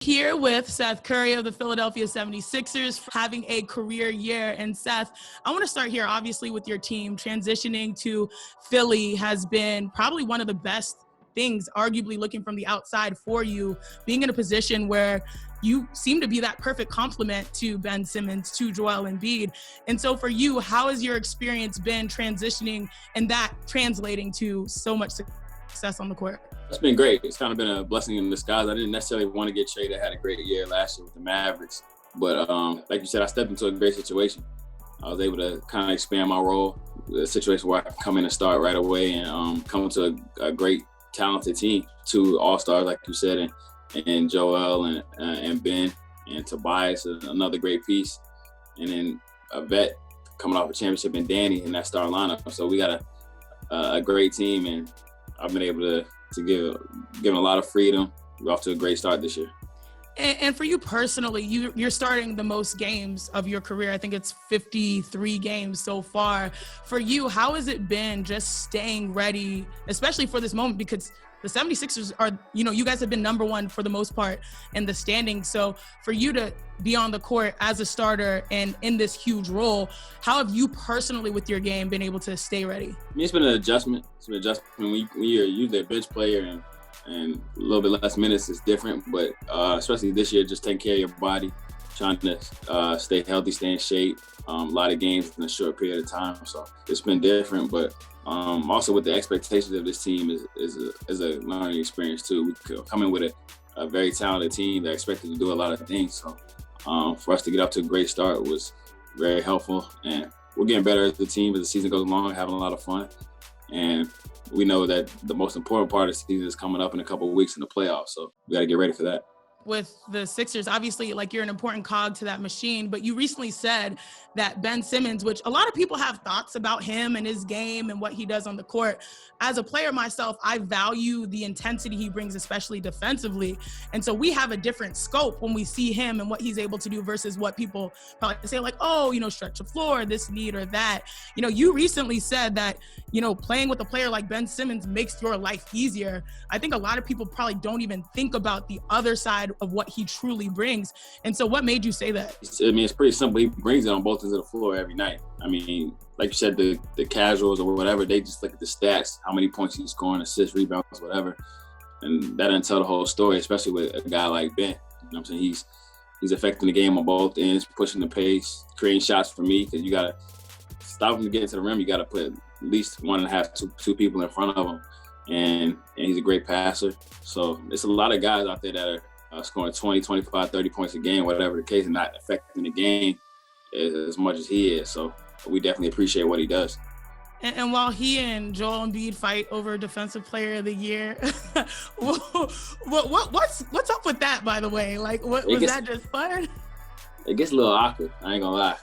Here with Seth Curry of the Philadelphia 76ers having a career year. And Seth, I want to start here, obviously, with your team. Transitioning to Philly has been probably one of the best things, arguably looking from the outside for you, being in a position where you seem to be that perfect complement to Ben Simmons, to Joel Embiid. And so for you, how has your experience been transitioning and that translating to so much success on the court? It's been great. It's kind of been a blessing in disguise. I didn't necessarily want to get traded. I had a great year last year with the Mavericks. But like you said, I stepped into a great situation. I was able to kind of expand my role, a situation where I could come in and start right away and come to a great, talented team. 2 all-stars, like you said, and Joel and Ben and Tobias, another great piece. And then a vet coming off a championship in Danny in that star lineup. So we got a great team, and I've been able to give a lot of freedom. We're off to a great start this year. And for you personally, you're starting the most games of your career. I think it's 53 games so far. For you, how has it been just staying ready, especially for this moment? Because the 76ers are, you guys have been number one for the most part in the standings. So for you to be on the court as a starter and in this huge role, how have you personally with your game been able to stay ready? I mean, it's been an adjustment. It's been an adjustment when you're usually a bench player and a little bit less minutes is different. But especially this year, just taking care of your body, trying to stay healthy, stay in shape. A lot of games in a short period of time. So it's been different, but also with the expectations of this team is a learning experience too. We come in with a very talented team that expected to do a lot of things. So for us to get up to a great start was very helpful, and we're getting better as the team as the season goes along, having a lot of fun. And we know that the most important part of the season is coming up in a couple of weeks in the playoffs. So we got to get ready for that. With the Sixers, obviously, like, you're an important cog to that machine, but you recently said that Ben Simmons, which a lot of people have thoughts about him and his game and what he does on the court. As a player myself, I value the intensity he brings, especially defensively. And so we have a different scope when we see him and what he's able to do versus what people probably say, like, oh, stretch the floor, this need or that. You recently said that, playing with a player like Ben Simmons makes your life easier. I think a lot of people probably don't even think about the other side of what he truly brings. And so what made you say that? I mean, it's pretty simple. He brings it on both ends of the floor every night. I mean, like you said, the casuals or whatever, they just look at the stats, how many points he's scoring, assists, rebounds, whatever. And that doesn't tell the whole story, especially with a guy like Ben. You know what I'm saying? He's affecting the game on both ends, pushing the pace, creating shots for me, because you got to stop him to get into the rim. You got to put at least 1.5, two people in front of him. And he's a great passer. So there's a lot of guys out there that are scoring 20, 25, 30 points a game, whatever the case, and not affecting the game as much as he is. So we definitely appreciate what he does. And while he and Joel Embiid fight over Defensive Player of the Year, what's up with that, by the way? Like, was that just fun? It gets a little awkward, I ain't gonna lie.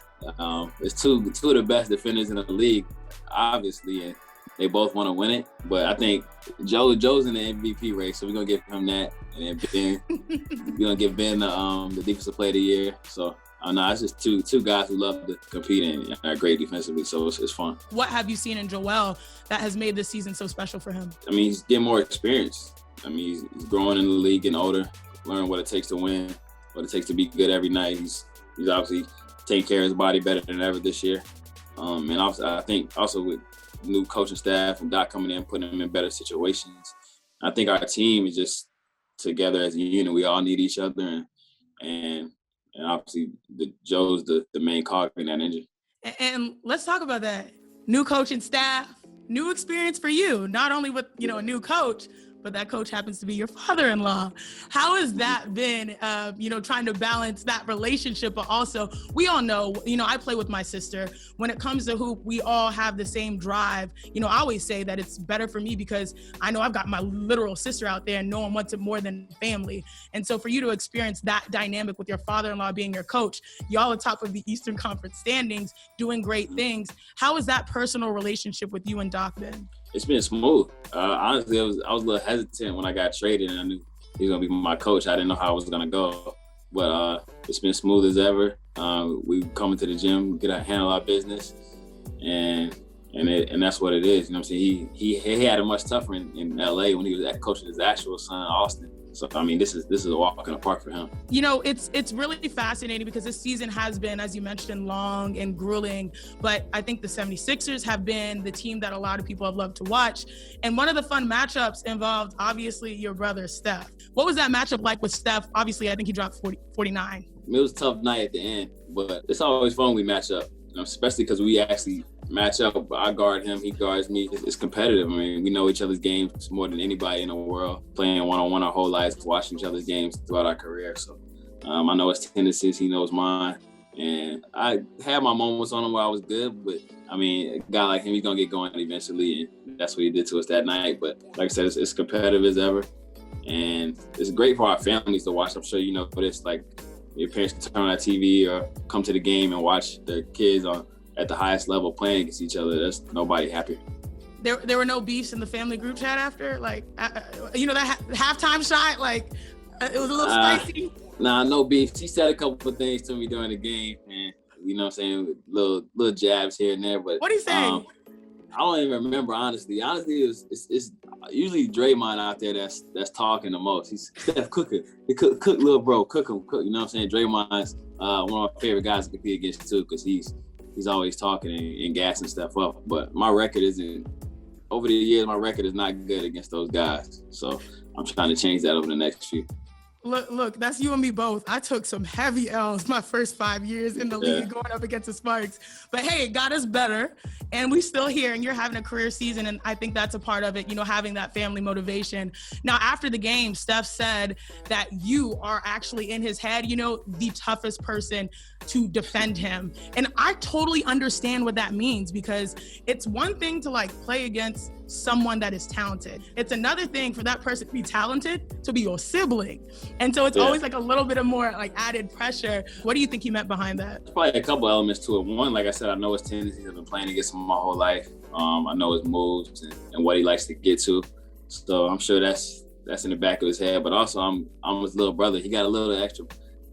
It's two of the best defenders in the league, obviously, and they both want to win it. But I think Joe's in the MVP race, so we're going to give him that. And then we're going to give Ben the Defensive Player of the Year. So, no, it's just two guys who love to compete and are great defensively, so it's fun. What have you seen in Joel that has made this season so special for him? I mean, he's getting more experience. I mean, he's growing in the league, getting older, learning what it takes to win, what it takes to be good every night. He's obviously taking care of his body better than ever this year. And also, I think also with new coaching staff and Doc coming in, putting them in better situations. I think our team is just together as a unit. We all need each other, and obviously Joe's the main cog in that engine. And let's talk about that. New coaching staff, new experience for you, not only with, a new coach, but that coach happens to be your father-in-law. How has that been, trying to balance that relationship, but also we all know, I play with my sister. When it comes to hoop, we all have the same drive. I always say that it's better for me because I know I've got my literal sister out there and no one wants it more than family. And so for you to experience that dynamic with your father-in-law being your coach, y'all are top of the Eastern Conference standings, doing great things. How has that personal relationship with you and Doc been? It's been smooth. Honestly, I was a little hesitant when I got traded and I knew he was going to be my coach. I didn't know how it was going to go. But it's been smooth as ever. We come into the gym, handle our business, and that's what it is. You know what I'm saying? He had it much tougher in LA when he was coaching his actual son, Austin. So I mean, this is a walk in the park for him. You know, it's really fascinating because this season has been, as you mentioned, long and grueling, but I think the 76ers have been the team that a lot of people have loved to watch. And one of the fun matchups involved, obviously, your brother, Steph. What was that matchup like with Steph? Obviously, I think he dropped 49. It was a tough night at the end, but it's always fun when we match up, especially because we actually match up. I guard him, he guards me. It's competitive. I mean, we know each other's games more than anybody in the world, playing one-on-one our whole lives, watching each other's games throughout our career. So I know his tendencies, he knows mine. And I had my moments on him where I was good, but I mean, a guy like him, he's gonna get going eventually, and that's what he did to us that night. But like I said, it's competitive as ever. And it's great for our families to watch. I'm sure you know this, like your parents can turn on that TV or come to the game and watch their kids at the highest level playing against each other. There's nobody happier. There were no beefs in the family group chat after? Like, you know, that halftime shot, like, it was a little spicy? Nah, no beef. She said a couple of things to me during the game, and you know what I'm saying, little jabs here and there. But what do you say? I don't even remember, honestly. Honestly, it's usually Draymond out there that's talking the most. He's Steph Cooker. Cook little bro, cook him. You know what I'm saying? Draymond's one of my favorite guys to compete against too, because he's always talking and gassing stuff up. But my record isn't, over the years, my record is not good against those guys. So I'm trying to change that over the next few. Look, that's you and me both. I took some heavy L's my first 5 years in the league going up against the Sparks. But hey, it got us better, and we still here, and you're having a career season, and I think that's a part of it, you know, having that family motivation. Now, after the game, Steph said that you are actually in his head, you know, the toughest person to defend him. And I totally understand what that means, because it's one thing to like play against someone that is talented. It's another thing for that person to be talented, to be your sibling. And so it's always like a little bit of more like added pressure. What do you think he meant behind that? There's probably a couple elements to it. One, like I said, I know his tendencies. I've been playing against him my whole life. I know his moves and what he likes to get to. So I'm sure that's in the back of his head. But also I'm his little brother. He got a little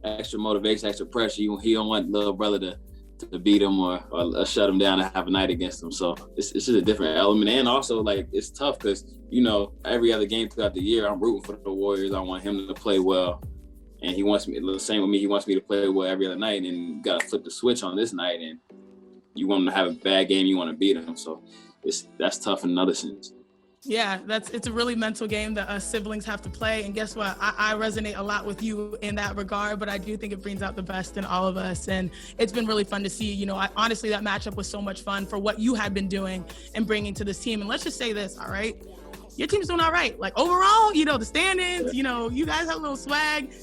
extra motivation, extra pressure. He don't want little brother to beat him or shut him down and have a night against him. So it's just a different element. And also, like, it's tough because, you know, every other game throughout the year, I'm rooting for the Warriors. I want him to play well. And he wants me, the same with me, he wants me to play well every other night. And you got to flip the switch on this night. And you want him to have a bad game, you want to beat him. So that's tough in another sense. Yeah, it's a really mental game that us siblings have to play. And guess what? I resonate a lot with you in that regard, but I do think it brings out the best in all of us. And it's been really fun to see. You know, honestly, that matchup was so much fun for what you had been doing and bringing to this team. And let's just say this, all right? Your team's doing all right. Like, overall, you know, the standings, you know, you guys have a little swag.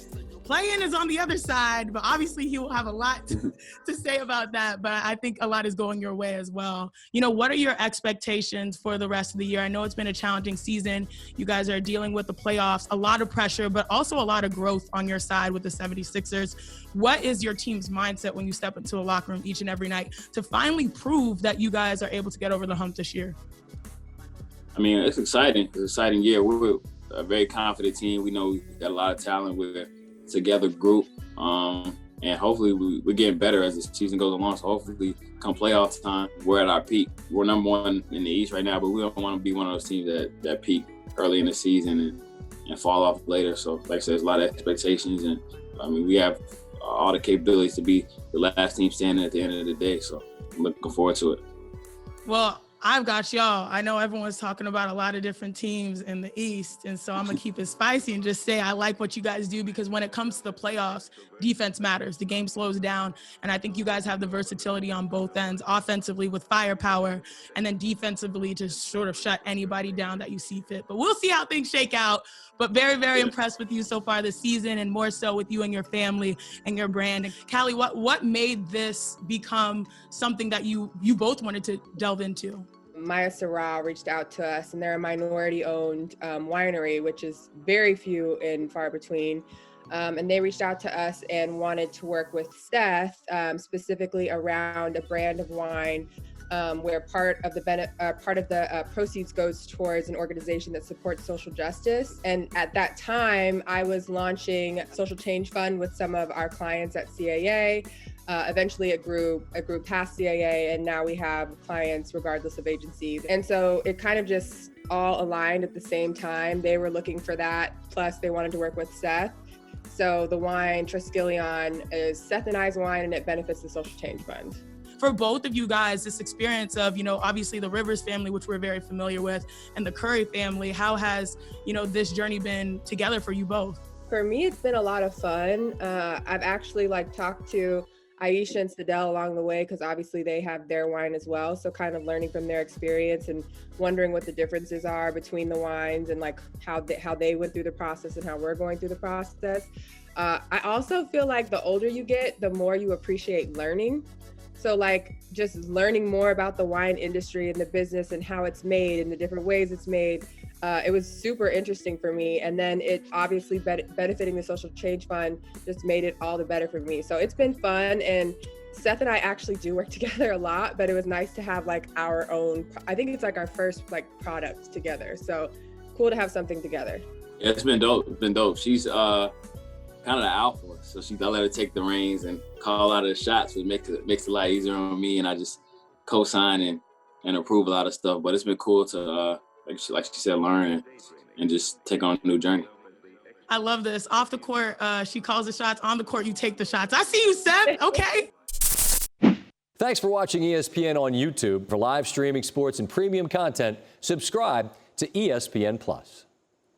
Playing is on the other side, but obviously he will have a lot to say about that. But I think a lot is going your way as well. You know, what are your expectations for the rest of the year? I know it's been a challenging season. You guys are dealing with the playoffs, a lot of pressure, but also a lot of growth on your side with the 76ers. What is your team's mindset when you step into a locker room each and every night to finally prove that you guys are able to get over the hump this year? I mean, it's exciting. It's an exciting year. We're a very confident team. We know we got a lot of talent. We're together group, and hopefully we're getting better as the season goes along. So hopefully come playoff time, we're at our peak. We're number one in the East right now, but we don't want to be one of those teams that peak early in the season and fall off later. So like I said, there's a lot of expectations, and I mean, we have all the capabilities to be the last team standing at the end of the day. So I'm looking forward to it. Well, I've got y'all. I know everyone's talking about a lot of different teams in the East, and so I'm going to keep it spicy and just say I like what you guys do, because when it comes to the playoffs, defense matters. The game slows down, and I think you guys have the versatility on both ends, offensively with firepower, and then defensively to sort of shut anybody down that you see fit. But we'll see how things shake out. But very, very impressed with you so far this season, and more so with you and your family and your brand. And Callie, what made this become something that you both wanted to delve into? Maya Sarah reached out to us, and they're a minority-owned winery, which is very few and far between. And they reached out to us and wanted to work with Steph, specifically around a brand of wine where part of the proceeds goes towards an organization that supports social justice. And at that time, I was launching a social change fund with some of our clients at CAA. Eventually it grew past CAA, and now we have clients regardless of agencies. And so it kind of just all aligned at the same time. They were looking for that, plus they wanted to work with Seth. So the wine Triskelion is Seth and I's wine, and it benefits the Social Change Fund. For both of you guys, this experience of, obviously the Rivers family, which we're very familiar with, and the Curry family, how has, this journey been together for you both? For me, it's been a lot of fun. I've actually talked to Aisha and Sadell along the way, because obviously they have their wine as well. So kind of learning from their experience and wondering what the differences are between the wines and how they went through the process and how we're going through the process. I also feel like the older you get, the more you appreciate learning. So just learning more about the wine industry and the business and how it's made and the different ways it's made. It was super interesting for me. And then it obviously benefiting the Social Change Fund just made it all the better for me. So it's been fun. And Seth and I actually do work together a lot, but it was nice to have our own, I think it's our first product together. So cool to have something together. Yeah, it's been dope. It's been dope. She's kind of the alpha, so I let her take the reins and call out of the shots, which makes it a lot easier on me, and I just co-sign and approve a lot of stuff. But it's been cool to like she said, learn and just take on a new journey. I love this. Off the court, she calls the shots. On the court, you take the shots. I see you, Seth. Okay. Thanks for watching ESPN on YouTube. For live streaming sports and premium content, subscribe to ESPN+.